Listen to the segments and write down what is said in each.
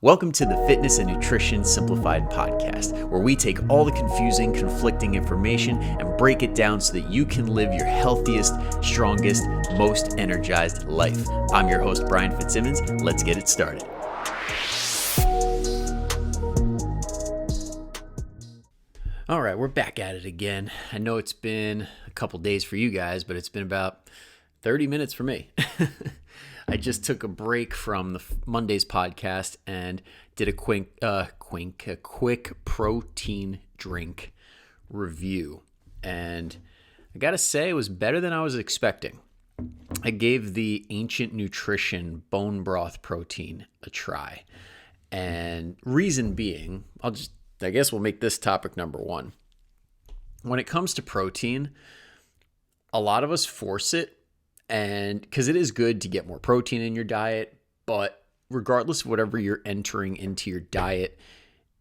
Welcome to the Fitness and Nutrition Simplified podcast, where we take all the confusing, conflicting information and break it down so that you can live your healthiest, strongest, most energized life. I'm your host, Brian Fitzsimmons. Let's get it started. All right, we're back at it again. I know it's been a couple days for you guys, but it's been about 30 minutes for me. I just took a break from the Monday's podcast and did a quick protein drink review. And I got to say, it was better than I was expecting. I gave the Ancient Nutrition bone broth protein a try. And reason being, I guess we'll make this topic number one. When it comes to protein, a lot of us force it. And because it is good to get more protein in your diet, but regardless of whatever you're entering into your diet,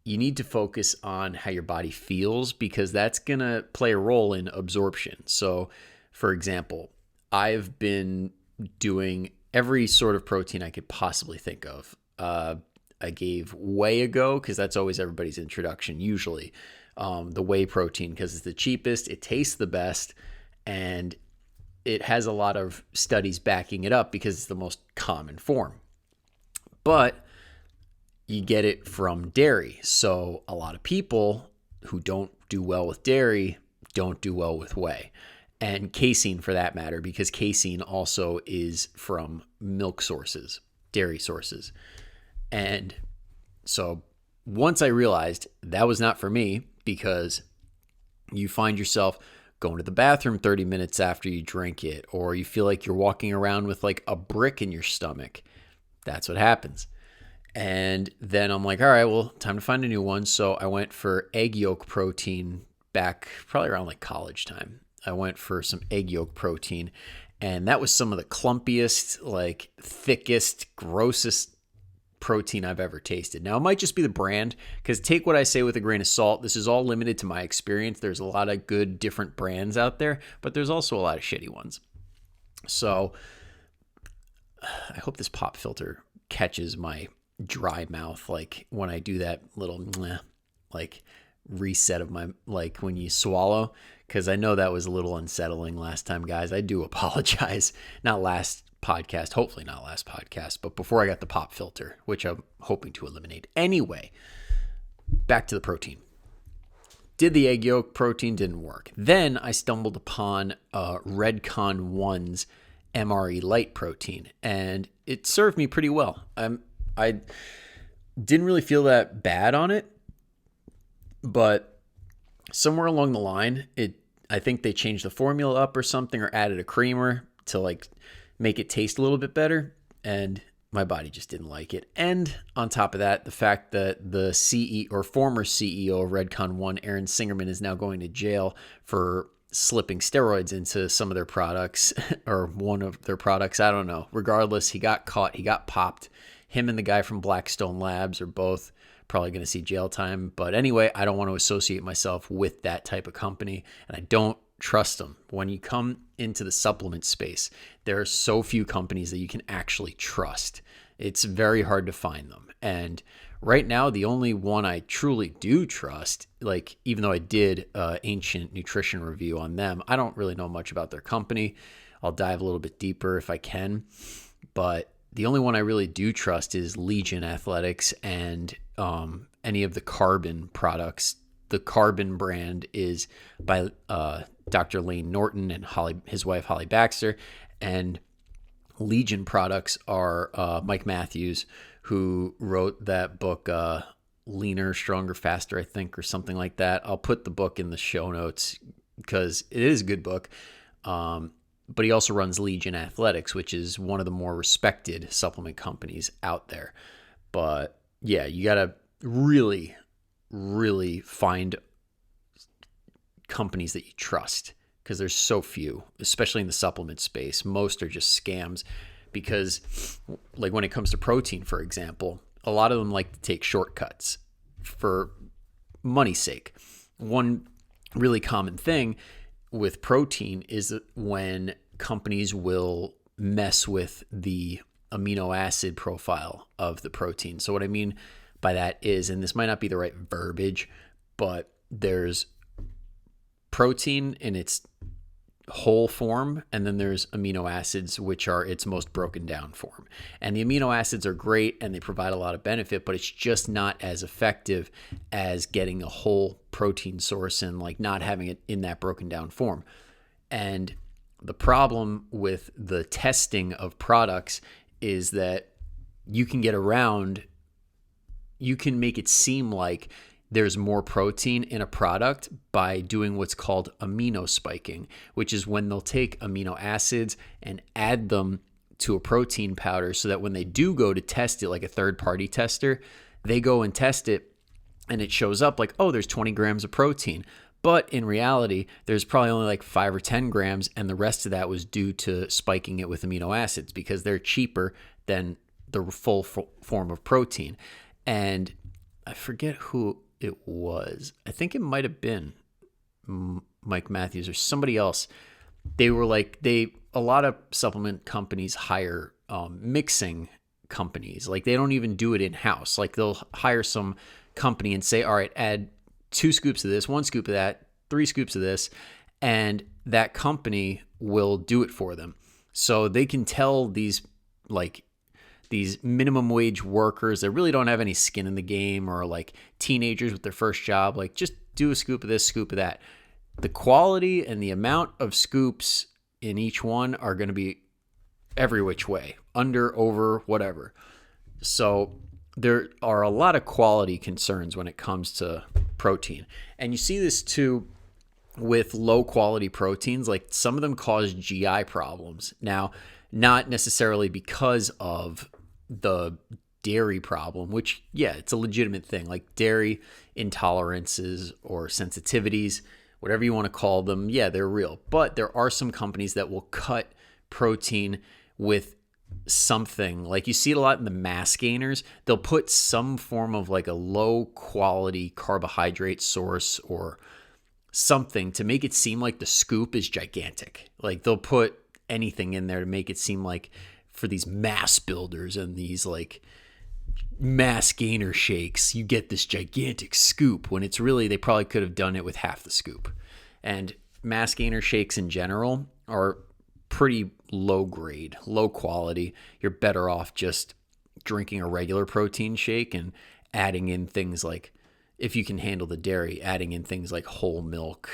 you need to focus on how your body feels because that's going to play a role in absorption. So, for example, I've been doing every sort of protein I could possibly think of. I gave whey a go because that's always everybody's introduction, usually. The whey protein because it's the cheapest, it tastes the best, and it has a lot of studies backing it up because it's the most common form. But you get it from dairy. So a lot of people who don't do well with dairy don't do well with whey. And casein for that matter, because casein also is from milk sources, dairy sources. And so once I realized that was not for me, because you find yourself going to the bathroom 30 minutes after you drink it, or you feel like you're walking around with like a brick in your stomach. That's what happens. And then I'm like, all right, well, time to find a new one. So I went for egg yolk protein back probably around like college time. I went for some egg yolk protein, and that was some of the clumpiest, like thickest, grossest protein I've ever tasted. Now, it might just be the brand, because take what I say with a grain of salt. This is all limited to my experience. There's a lot of good different brands out there, but there's also a lot of shitty ones. So I hope this pop filter catches my dry mouth, like when I do that little like reset of my, like when you swallow, because I know that was a little unsettling last time, guys. I do apologize. Not last podcast, hopefully not last podcast, but before I got the pop filter, which I'm hoping to eliminate. Anyway, back to the protein. Did the egg yolk protein, didn't work. Then I stumbled upon Redcon 1's MRE light protein, and it served me pretty well. I didn't really feel that bad on it, but somewhere along the line, I think they changed the formula up or something, or added a creamer to like make it taste a little bit better, and my body just didn't like it. And on top of that, the fact that the former CEO of Redcon 1, Aaron Singerman, is now going to jail for slipping steroids into some of their products, or one of their products, I don't know. Regardless, he got caught, he got popped. Him and the guy from Blackstone Labs are both probably going to see jail time. But anyway, I don't want to associate myself with that type of company, and I don't trust them. When you come into the supplement space, there are so few companies that you can actually trust. It's very hard to find them. And right now, the only one I truly do trust, like even though I did Ancient Nutrition review on them, I don't really know much about their company. I'll dive a little bit deeper if I can. But the only one I really do trust is Legion Athletics and any of the Carbon products. The Carbon brand is by Dr. Lane Norton and his wife, Holly Baxter. And Legion products are Mike Matthews, who wrote that book, Leaner, Stronger, Faster, I think, or something like that. I'll put the book in the show notes because it is a good book. But he also runs Legion Athletics, which is one of the more respected supplement companies out there. But yeah, you got to really, really find companies that you trust, because there's so few, especially in the supplement space. Most are just scams, because like when it comes to protein, for example, a lot of them like to take shortcuts for money's sake. One really common thing with protein is that when companies will mess with the amino acid profile of the protein. So what I mean by that is, and this might not be the right verbiage, but there's protein in its whole form, and then there's amino acids, which are its most broken down form. And the amino acids are great and they provide a lot of benefit, but it's just not as effective as getting a whole protein source and like not having it in that broken down form. And the problem with the testing of products is that you can make it seem like there's more protein in a product by doing what's called amino spiking, which is when they'll take amino acids and add them to a protein powder so that when they do go to test it, like a third-party tester, they go and test it and it shows up like, oh, there's 20 grams of protein. But in reality, there's probably only like 5 or 10 grams, and the rest of that was due to spiking it with amino acids because they're cheaper than the full form of protein. And I forget who it was. I think it might have been Mike Matthews or somebody else. They were like, a lot of supplement companies hire mixing companies. Like they don't even do it in-house. Like they'll hire some company and say, all right, add 2 scoops of this, 1 scoop of that, 3 scoops of this, and that company will do it for them. So they can tell these minimum wage workers that really don't have any skin in the game, or like teenagers with their first job, like just do a scoop of this, scoop of that. The quality and the amount of scoops in each one are going to be every which way, under, over, whatever. So there are a lot of quality concerns when it comes to protein. And you see this too with low quality proteins. Like some of them cause GI problems. Now, not necessarily because of the dairy problem, which, yeah, it's a legitimate thing, like dairy intolerances or sensitivities, whatever you want to call them. Yeah, they're real. But there are some companies that will cut protein with something. Like you see it a lot in the mass gainers. They'll put some form of like a low quality carbohydrate source or something to make it seem like the scoop is gigantic. Like they'll put anything in there to make it seem like for these mass builders and these like mass gainer shakes, you get this gigantic scoop, when it's really, they probably could have done it with half the scoop. And mass gainer shakes in general are pretty low grade, low quality. You're better off just drinking a regular protein shake and adding in things like, if you can handle the dairy, adding in things like whole milk.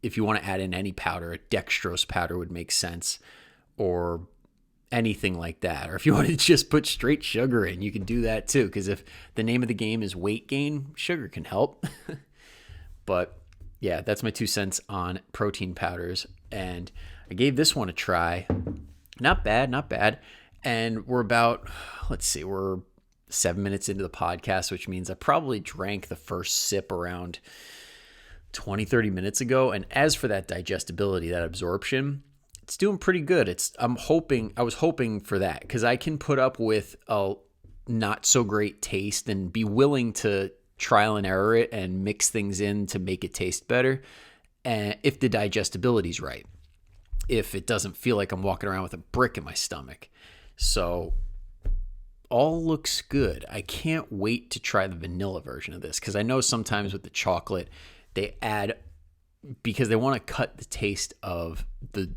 If you want to add in any powder, a dextrose powder would make sense, or anything like that. Or if you want to just put straight sugar in, you can do that too, because if the name of the game is weight gain, sugar can help. But yeah, that's my 2 cents on protein powders. And I gave this one a try. Not bad, not bad. And we're 7 minutes into the podcast, which means I probably drank the first sip around 20, 30 minutes ago. And as for that digestibility, that absorption, it's doing pretty good. I was hoping for that, because I can put up with a not so great taste and be willing to trial and error it and mix things in to make it taste better. And if the digestibility's right, if it doesn't feel like I'm walking around with a brick in my stomach. So all looks good. I can't wait to try the vanilla version of this, because I know sometimes with the chocolate, they add, because they want to cut the taste of the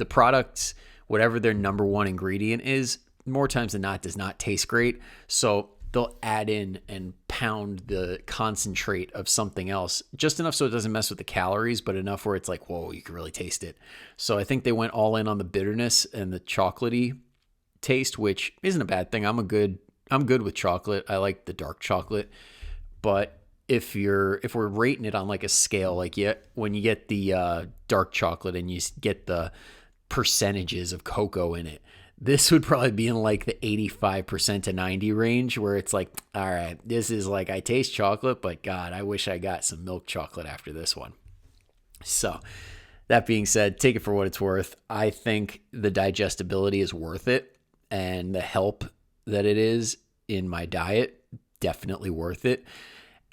products, whatever their number one ingredient is, more times than not does not taste great. So they'll add in and pound the concentrate of something else, just enough so it doesn't mess with the calories, but enough where it's like, whoa, you can really taste it. So I think they went all in on the bitterness and the chocolatey taste, which isn't a bad thing. I'm good with chocolate. I like the dark chocolate. But if we're rating it on like a scale, like when you get the dark chocolate and you get the percentages of cocoa in it, this would probably be in like the 85% to 90 range, where it's like, all right, this is like, I taste chocolate, but God, I wish I got some milk chocolate after this one. So that being said, take it for what it's worth. I think the digestibility is worth it, and the help that it is in my diet, definitely worth it.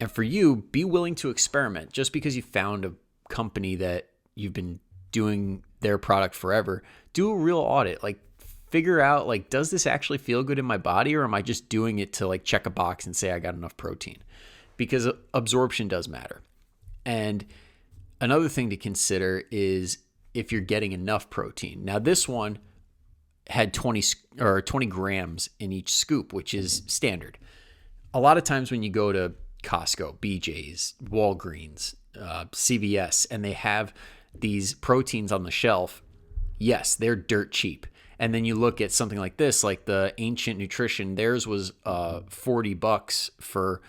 And for you, be willing to experiment. Just because you found a company that you've been doing their product forever, do a real audit. Like, figure out, like, does this actually feel good in my body, or am I just doing it to like check a box and say I got enough protein? Because absorption does matter. And another thing to consider is if you're getting enough protein. Now, this one had 20 grams in each scoop, which is standard. A lot of times when you go to Costco, BJ's, Walgreens, CVS, and they have these proteins on the shelf, yes, they're dirt cheap. And then you look at something like this, like the Ancient Nutrition, theirs was $40 for,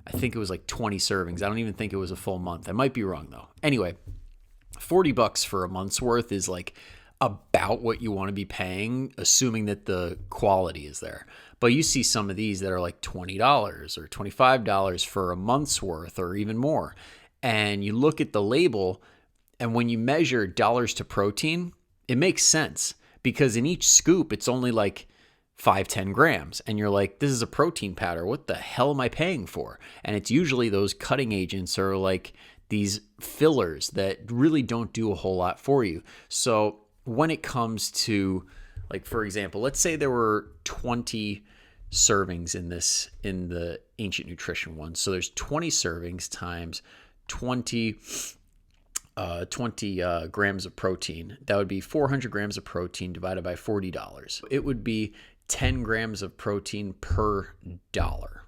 I think it was like 20 servings. I don't even think it was a full month. I might be wrong though. Anyway, $40 for a month's worth is like about what you want to be paying, assuming that the quality is there. But you see some of these that are like $20 or $25 for a month's worth or even more. And you look at the label, and when you measure dollars to protein, it makes sense because in each scoop, it's only like 5-10 grams. And you're like, this is a protein powder. What the hell am I paying for? And it's usually those cutting agents or like these fillers that really don't do a whole lot for you. So when it comes to, like, for example, let's say there were 20 servings in the Ancient Nutrition one. So there's 20 servings times 20 grams of protein. That would be 400 grams of protein divided by $40. It would be 10 grams of protein per dollar,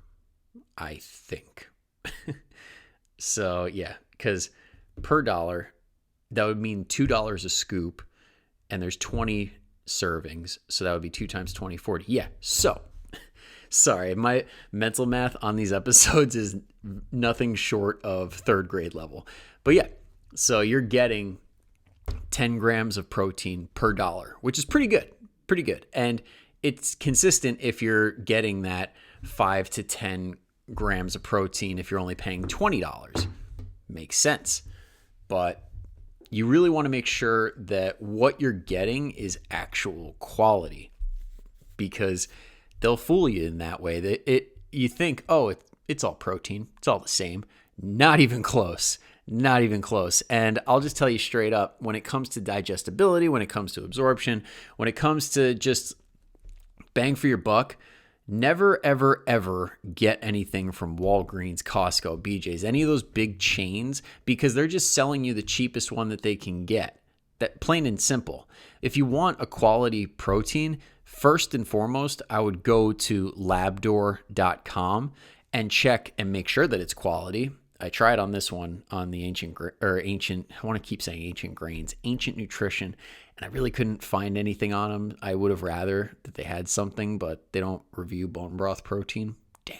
I think. So yeah, because per dollar, that would mean $2 a scoop, and there's 20 servings. So that would be 2 times 20, 40. Yeah. So sorry, my mental math on these episodes is nothing short of third grade level. But yeah, so you're getting 10 grams of protein per dollar, which is pretty good. And it's consistent if you're getting that 5 to 10 grams of protein if you're only paying $20. Makes sense. But you really want to make sure that what you're getting is actual quality, because they'll fool you in that way. That you think, oh, it's all protein, it's all the same. Not even close. Not even close. And I'll just tell you straight up, when it comes to digestibility, when it comes to absorption, when it comes to just bang for your buck, never, ever, ever get anything from Walgreens, Costco, BJ's, any of those big chains, because they're just selling you the cheapest one that they can get. That plain and simple. If you want a quality protein, first and foremost, I would go to labdoor.com and check and make sure that it's quality. I tried on this one on the Ancient, I want to keep saying Ancient Grains, Ancient Nutrition, and I really couldn't find anything on them. I would have rather that they had something, but they don't review bone broth protein. Damn.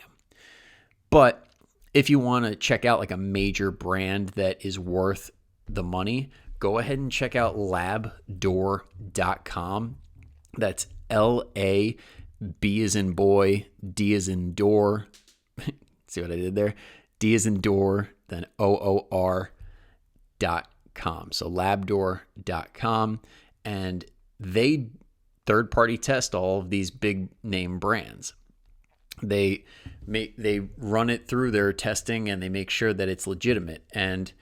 But if you want to check out like a major brand that is worth the money, go ahead and check out labdoor.com. That's LAB as in boy, D as in door. See what I did there? D as in door, then OOR.com. So labdoor.com. And they third-party test all of these big name brands. They run it through their testing and they make sure that it's legitimate. And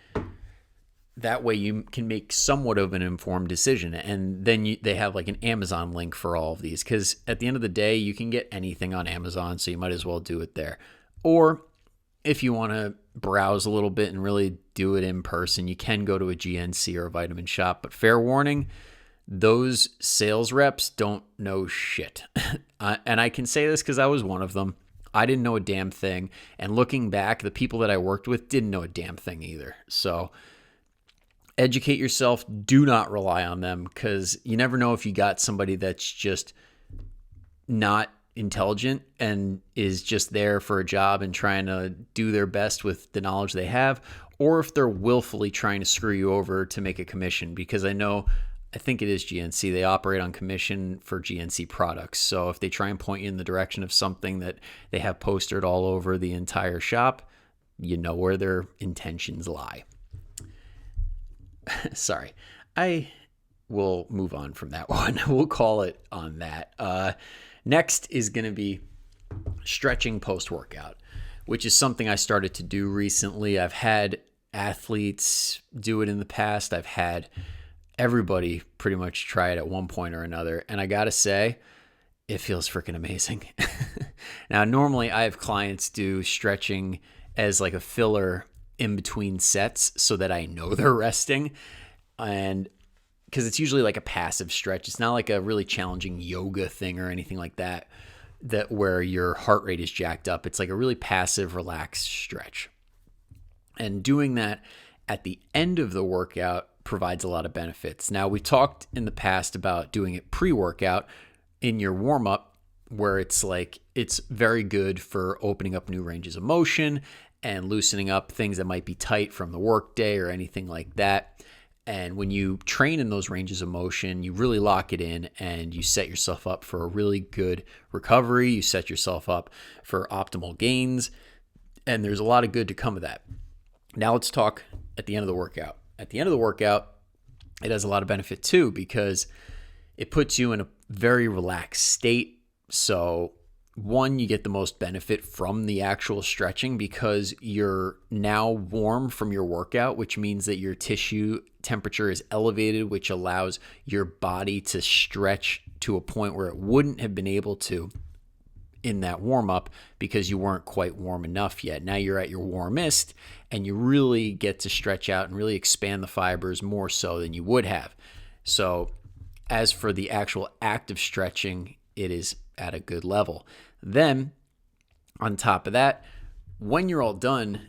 that way you can make somewhat of an informed decision. And then they have like an Amazon link for all of these, because at the end of the day, you can get anything on Amazon, so you might as well do it there. Or if you want to browse a little bit and really do it in person, you can go to a GNC or a Vitamin Shop. But fair warning, those sales reps don't know shit. And I can say this because I was one of them. I didn't know a damn thing. And looking back, the people that I worked with didn't know a damn thing either. So educate yourself. Do not rely on them, because you never know if you got somebody that's just not intelligent and is just there for a job and trying to do their best with the knowledge they have, or if they're willfully trying to screw you over to make a commission. Because I think it is GNC. They operate on commission for GNC products. So if they try and point you in the direction of something that they have postered all over the entire shop, you know where their intentions lie. Sorry. I will move on from that one. We'll call it on that. Next is going to be stretching post-workout, which is something I started to do recently. I've had athletes do it in the past. I've had everybody pretty much try it at one point or another. And I got to say, it feels freaking amazing. Now, normally I have clients do stretching as like a filler in between sets so that I know they're resting. And because it's usually like a passive stretch. It's not like a really challenging yoga thing or anything like that, where your heart rate is jacked up. It's like a really passive, relaxed stretch. And doing that at the end of the workout provides a lot of benefits. Now, we talked in the past about doing it pre-workout in your warm-up, where it's like it's very good for opening up new ranges of motion and loosening up things that might be tight from the workday or anything like that. And when you train in those ranges of motion, you really lock it in and you set yourself up for a really good recovery. You set yourself up for optimal gains, and there's a lot of good to come of that. Now let's talk at the end of the workout. At the end of the workout, it has a lot of benefit too, because it puts you in a very relaxed state. So one, you get the most benefit from the actual stretching because you're now warm from your workout, which means that your tissue temperature is elevated, which allows your body to stretch to a point where it wouldn't have been able to in that warm up because you weren't quite warm enough yet. Now you're at your warmest and you really get to stretch out and really expand the fibers more so than you would have. So as for the actual act of stretching, it is at a good level. Then on top of that, when you're all done,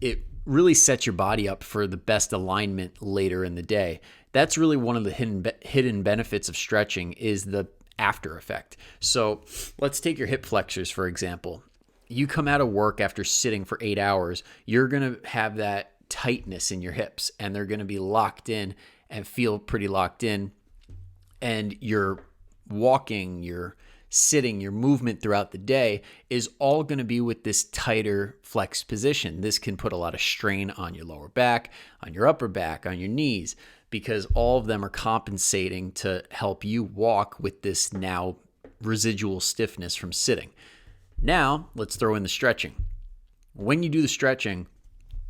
it really sets your body up for the best alignment later in the day. That's really one of the hidden benefits of stretching is the after effect. So let's take your hip flexors, for example. You come out of work after sitting for 8 hours, you're going to have that tightness in your hips and they're going to be locked in and feel pretty locked in. And your walking, your sitting, your movement throughout the day is all going to be with this tighter flexed position. This can put a lot of strain on your lower back, on your upper back, on your knees, because all of them are compensating to help you walk with this now residual stiffness from sitting. Now, let's throw in the stretching. When you do the stretching,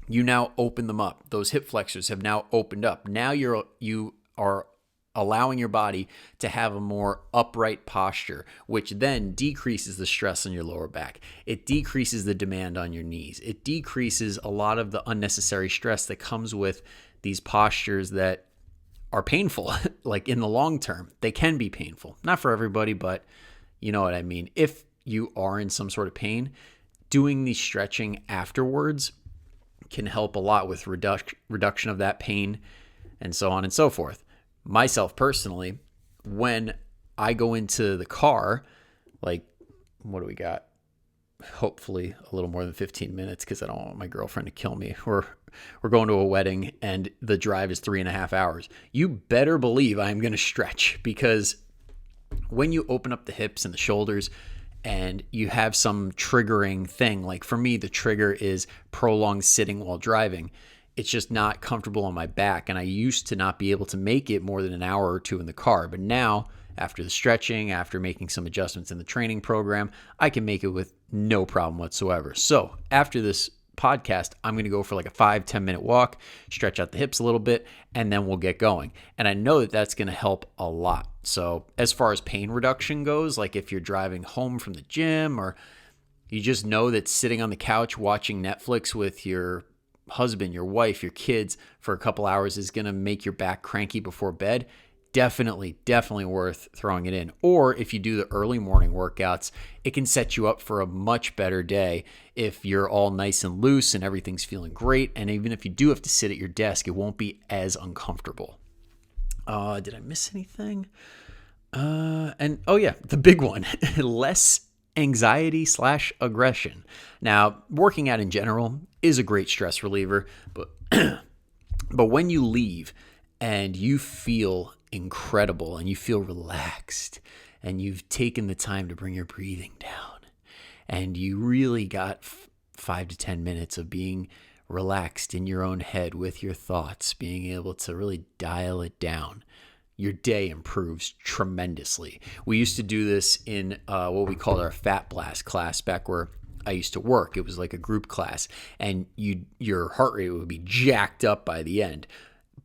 you now open them up. Those hip flexors have now opened up. Now you are allowing your body to have a more upright posture, which then decreases the stress on your lower back. It decreases the demand on your knees. It decreases a lot of the unnecessary stress that comes with these postures that are painful. Like in the long term, they can be painful. Not for everybody, but you know what I mean. If you are in some sort of pain, doing the stretching afterwards can help a lot with reduction of that pain and so on and so forth. Myself personally, when I go into the car, like, what do we got? Hopefully a little more than 15 minutes because I don't want my girlfriend to kill me. We're going to a wedding and the drive is 3.5 hours. You better believe I'm going to stretch, because when you open up the hips and the shoulders and you have some triggering thing, like for me, the trigger is prolonged sitting while driving. It's just not comfortable on my back. And I used to not be able to make it more than an hour or two in the car. But now, after the stretching, after making some adjustments in the training program, I can make it with no problem whatsoever. So after this podcast, I'm going to go for like a 5-10 minute walk, stretch out the hips a little bit, and then we'll get going. And I know that that's going to help a lot. So as far as pain reduction goes, like if you're driving home from the gym, or you just know that sitting on the couch watching Netflix with your husband, your wife, your kids for a couple hours is going to make your back cranky before bed, definitely worth throwing it in. Or if you do the early morning workouts, it can set you up for a much better day if you're all nice and loose and everything's feeling great. And even if you do have to sit at your desk, it won't be as uncomfortable. Did I miss anything? The big one, less anxiety/aggression. Now, working out in general is a great stress reliever, but when you leave and you feel incredible and you feel relaxed and you've taken the time to bring your breathing down and you really got 5 to 10 minutes of being relaxed in your own head with your thoughts, being able to really dial it down, your day improves tremendously. We used to do this in what we called our Fat Blast class back where I used to work. It was like a group class, and your heart rate would be jacked up by the end.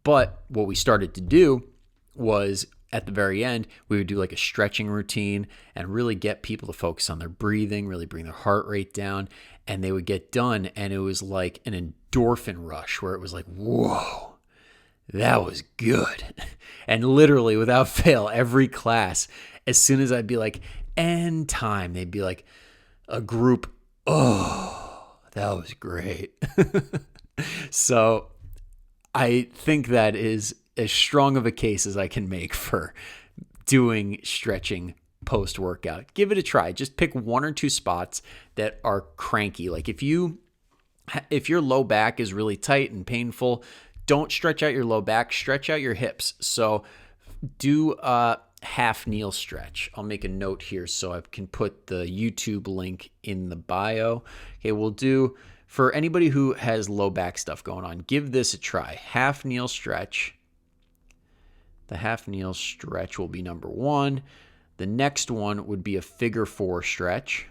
But what we started to do was at the very end, we would do like a stretching routine and really get people to focus on their breathing, really bring their heart rate down. And they would get done, and it was like an endorphin rush where it was like, whoa, that was good. And literally without fail, every class, as soon as I'd be like, end time, they'd be like a group, oh, that was great. So I think that is as strong of a case as I can make for doing stretching post-workout. Give it a try. Just pick one or two spots that are cranky. Like if your low back is really tight and painful, don't stretch out your low back, stretch out your hips. So do a half kneel stretch. I'll make a note here so I can put the YouTube link in the bio. Okay, we'll do, for anybody who has low back stuff going on, give this a try. Half kneel stretch. The half kneel stretch will be number 1. The next one would be a figure 4 stretch.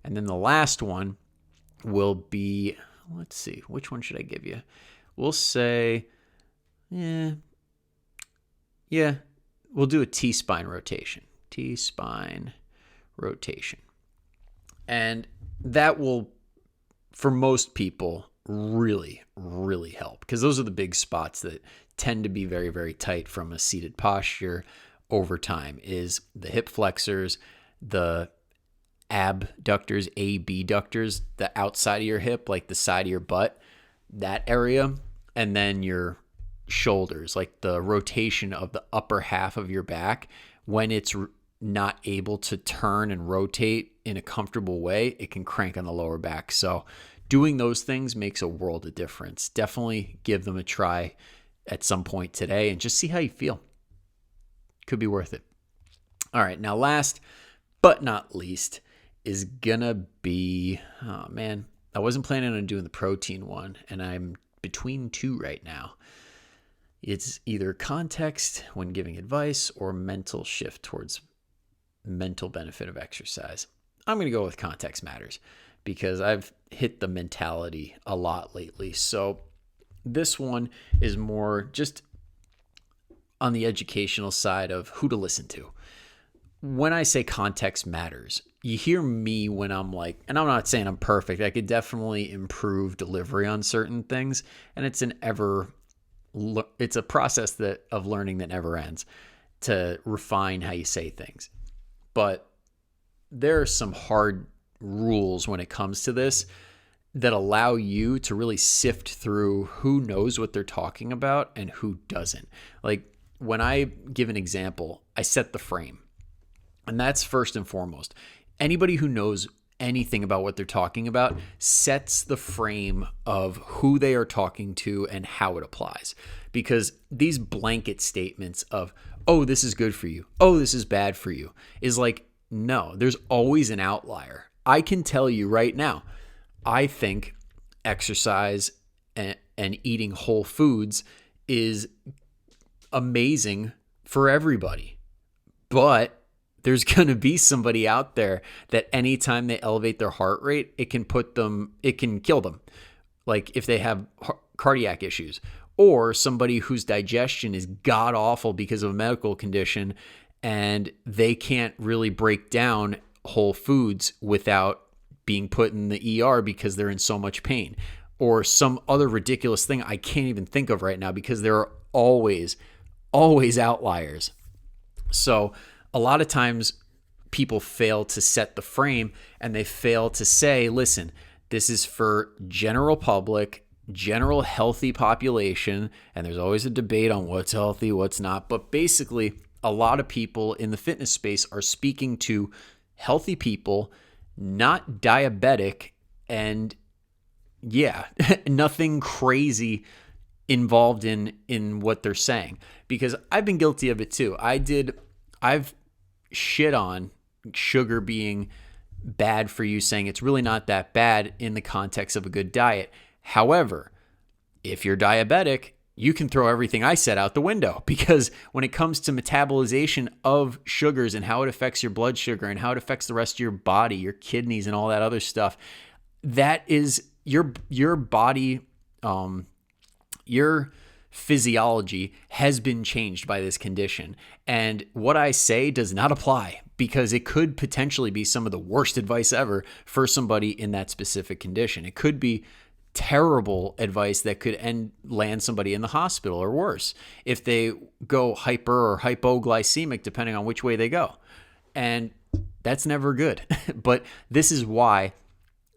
And then the last one will be, let's see, which one should I give you? We'll say, we'll do a T-spine rotation. T-spine rotation. And that will, for most people, really, really help, because those are the big spots that tend to be very, very tight from a seated posture over time, is the hip flexors, the abductors, abductors, the outside of your hip, like the side of your butt, that area, and then your shoulders, like the rotation of the upper half of your back. When it's not able to turn and rotate in a comfortable way, it can crank on the lower back. So doing those things makes a world of difference. Definitely give them a try at some point today and just see how you feel. Could be worth it. All right, now last but not least is gonna be, oh man, I wasn't planning on doing the protein one, and I'm between two right now. It's either context when giving advice or mental shift towards mental benefit of exercise. I'm going to go with context matters because I've hit the mentality a lot lately. So this one is more just on the educational side of who to listen to. When I say context matters, you hear me when I'm like, and I'm not saying I'm perfect. I could definitely improve delivery on certain things, and it's a process of learning that never ends to refine how you say things. But there are some hard rules when it comes to this that allow you to really sift through who knows what they're talking about and who doesn't. Like when I give an example, I set the frame. And that's first and foremost. Anybody who knows anything about what they're talking about sets the frame of who they are talking to and how it applies. Because these blanket statements of, oh, this is good for you, oh, this is bad for you, is like, no, there's always an outlier. I can tell you right now, I think exercise and eating whole foods is amazing for everybody. But there's going to be somebody out there that anytime they elevate their heart rate, it can kill them. Like if they have cardiac issues, or somebody whose digestion is god awful because of a medical condition and they can't really break down whole foods without being put in the ER because they're in so much pain, or some other ridiculous thing I can't even think of right now, because there are always outliers. So a lot of times people fail to set the frame, and they fail to say, listen, this is for general public, general healthy population, and there's always a debate on what's healthy, what's not. But basically, a lot of people in the fitness space are speaking to healthy people, not diabetic, and nothing crazy involved in what they're saying. Because I've been guilty of it too. I've shit on sugar being bad for you, saying it's really not that bad in the context of a good diet. However, if you're diabetic, you can throw everything I said out the window, because when it comes to metabolization of sugars and how it affects your blood sugar and how it affects the rest of your body, your kidneys and all that other stuff, that is your body Your physiology has been changed by this condition. And what I say does not apply because it could potentially be some of the worst advice ever for somebody in that specific condition. It could be terrible advice that could land somebody in the hospital or worse if they go hyper or hypoglycemic, depending on which way they go. And that's never good. But this is why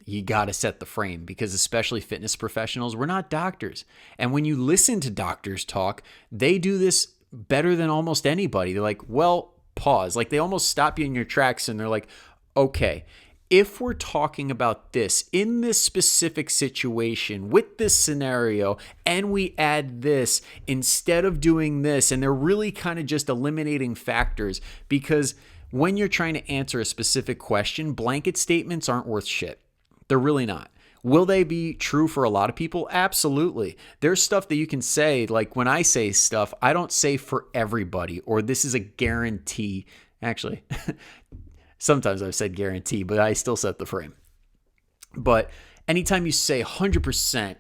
you got to set the frame, because especially fitness professionals, we're not doctors. And when you listen to doctors talk, they do this better than almost anybody. They're like, well, pause. Like they almost stop you in your tracks and they're like, okay, if we're talking about this in this specific situation with this scenario and we add this instead of doing this, and they're really kind of just eliminating factors, because when you're trying to answer a specific question, blanket statements aren't worth shit. They're really not. Will they be true for a lot of people? Absolutely. There's stuff that you can say, like when I say stuff, I don't say for everybody, or this is a guarantee. Actually, sometimes I've said guarantee, but I still set the frame. But anytime you say 100%,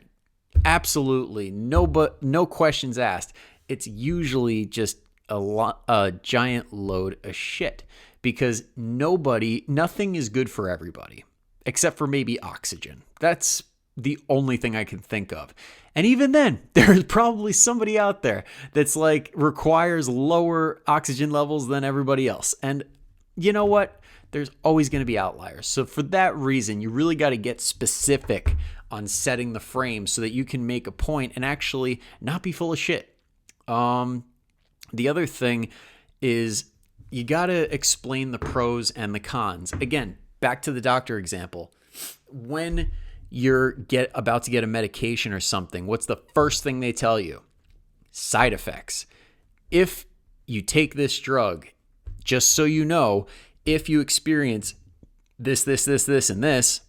absolutely, no questions asked, it's usually just a giant load of shit, because nothing is good for everybody. Except for maybe oxygen. That's the only thing I can think of. And even then, there's probably somebody out there that's like requires lower oxygen levels than everybody else. And you know what? There's always going to be outliers. So for that reason, you really got to get specific on setting the frame so that you can make a point and actually not be full of shit. The other thing is you got to explain the pros and the cons. Again, back to the doctor example. When you're about to get a medication or something, what's the first thing they tell you? Side effects. If you take this drug, just so you know, if you experience this, and this,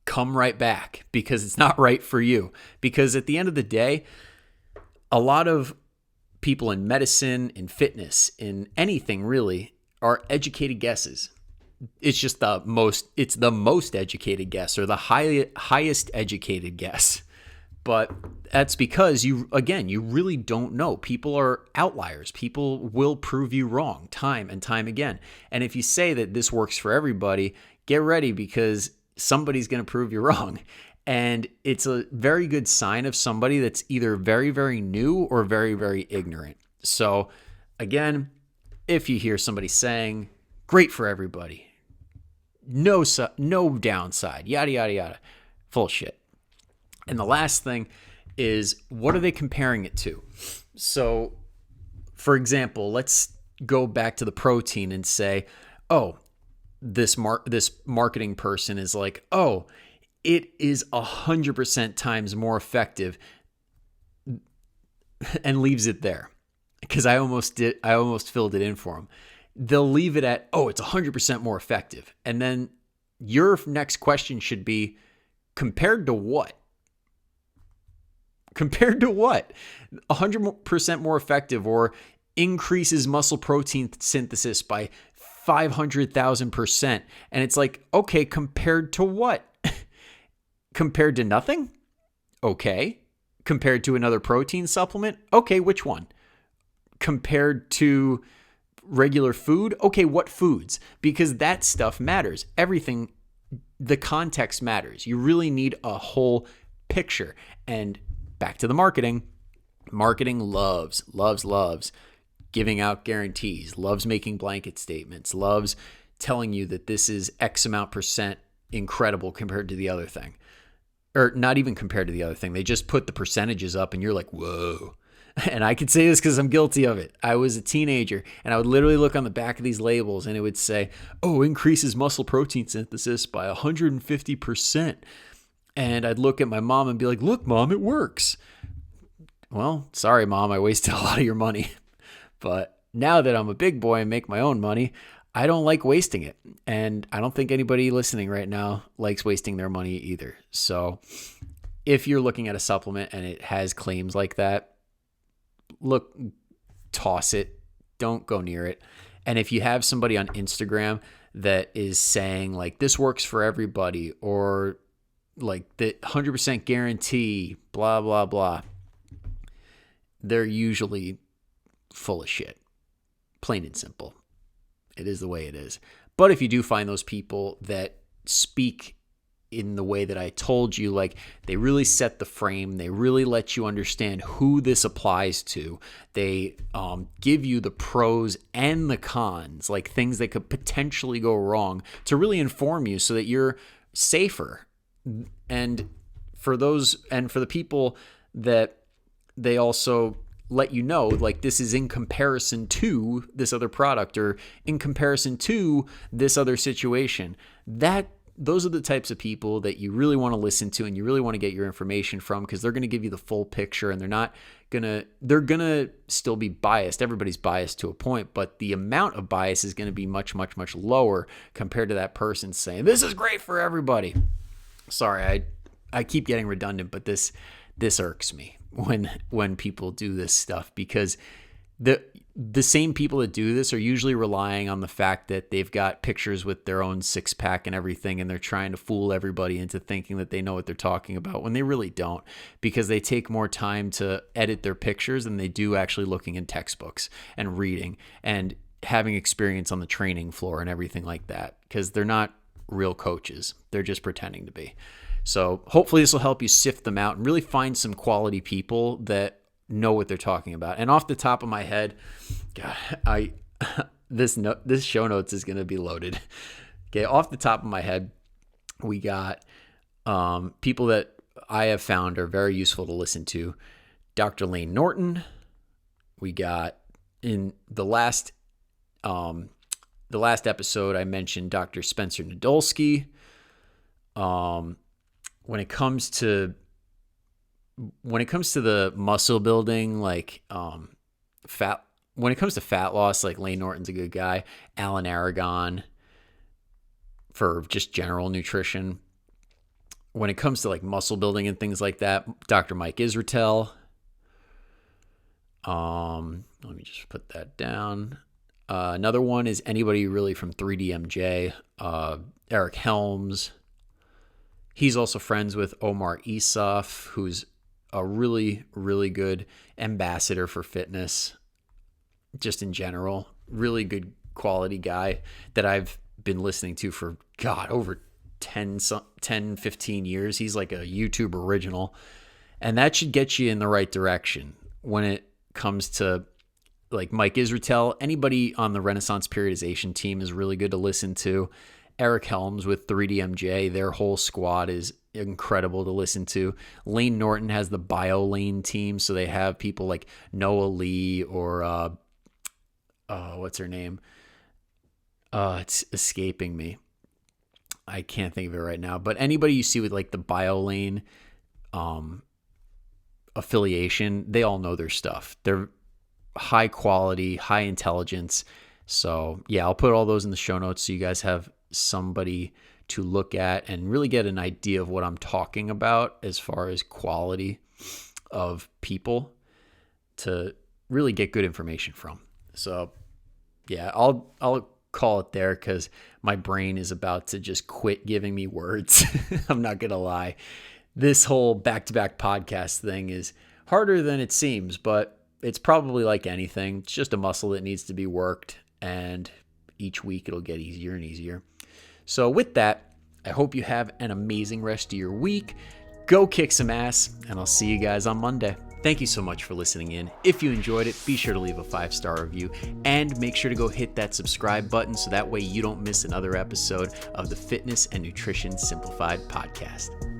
come right back, because it's not right for you. Because at the end of the day, a lot of people in medicine, in fitness, in anything really, are educated guesses. It's just the most educated guess, or the highest educated guess. But that's because you really don't know. People are outliers. People will prove you wrong time and time again. And if you say that this works for everybody, get ready, because somebody's going to prove you wrong. And it's a very good sign of somebody that's either very, very new or very, very ignorant. So again, if you hear somebody saying, great for everybody, no downside, yada, yada, yada, full shit. And the last thing is, what are they comparing it to? So, for example, let's go back to the protein and say, oh, this marketing person is like, oh, it is 100% times more effective, and leaves it there, because I almost filled it in for them. They'll leave it at, oh, it's 100% more effective. And then your next question should be, compared to what? Compared to what? 100% more effective, or increases muscle protein synthesis by 500,000%. And it's like, okay, compared to what? Compared to nothing? Okay. Compared to another protein supplement? Okay, which one? Compared to regular food? Okay, what foods? Because that stuff matters. Everything, the context matters. You really need a whole picture. And back to the marketing. Marketing loves giving out guarantees, loves making blanket statements, loves telling you that this is X amount percent incredible compared to the other thing. Or not even compared to the other thing. They just put the percentages up and you're like, whoa. And I can say this because I'm guilty of it. I was a teenager and I would literally look on the back of these labels and it would say, oh, increases muscle protein synthesis by 150%. And I'd look at my mom and be like, look, Mom, it works. Well, sorry, Mom, I wasted a lot of your money. But now that I'm a big boy and make my own money, I don't like wasting it. And I don't think anybody listening right now likes wasting their money either. So if you're looking at a supplement and it has claims like that, look, toss it. Don't go near it. And if you have somebody on Instagram that is saying like, this works for everybody, or like the 100% guarantee, blah, blah, blah, they're usually full of shit. Plain and simple. It is the way it is. But if you do find those people that speak in the way that I told you, like they really set the frame, they really let you understand who this applies to, they give you the pros and the cons, like things that could potentially go wrong, to really inform you so that you're safer. And for the people that they also let you know, like, this is in comparison to this other product or in comparison to this other situation, those are the types of people that you really want to listen to and you really want to get your information from, because they're going to give you the full picture, and they're going to still be biased. Everybody's biased to a point, but the amount of bias is going to be much, much, much lower compared to that person saying, this is great for everybody. Sorry, I keep getting redundant, but this irks me when people do this stuff, because the same people that do this are usually relying on the fact that they've got pictures with their own six-pack and everything, and they're trying to fool everybody into thinking that they know what they're talking about when they really don't, because they take more time to edit their pictures than they do actually looking in textbooks and reading and having experience on the training floor and everything like that, because they're not real coaches. They're just pretending to be. So hopefully this will help you sift them out and really find some quality people that know what they're talking about. And off the top of my head, God, this show notes is going to be loaded. Okay, off the top of my head, we got people that I have found are very useful to listen to. Dr. Lane Norton. We got in the last episode, I mentioned Dr. Spencer Nadolski. When it comes to the muscle building, like when it comes to fat loss, like Lane Norton's a good guy. Alan Aragon for just general nutrition. When it comes to like muscle building and things like that, Dr. Mike Israetel. Let me just put that down. Another one is anybody really from 3DMJ. Eric Helms. He's also friends with Omar Isuf, who's a really, really good ambassador for fitness, just in general. Really good quality guy that I've been listening to for, God, over 10, 15 years. He's like a YouTube original. And that should get you in the right direction when it comes to like Mike Israetel. Anybody on the Renaissance Periodization team is really good to listen to. Eric Helms with 3DMJ, their whole squad is incredible to listen to. Lane Norton has the BioLane team, so they have people like Noah Lee or what's her name? It's escaping me. I can't think of it right now. But anybody you see with like the BioLane affiliation, they all know their stuff. They're high quality, high intelligence. So yeah, I'll put all those in the show notes so you guys have somebody to look at and really get an idea of what I'm talking about as far as quality of people to really get good information from. So yeah, I'll call it there because my brain is about to just quit giving me words. I'm not going to lie. This whole back-to-back podcast thing is harder than it seems, but it's probably like anything. It's just a muscle that needs to be worked, and each week it'll get easier and easier. So with that, I hope you have an amazing rest of your week. Go kick some ass, and I'll see you guys on Monday. Thank you so much for listening in. If you enjoyed it, be sure to leave a 5-star review and make sure to go hit that subscribe button so that way you don't miss another episode of the Fitness and Nutrition Simplified podcast.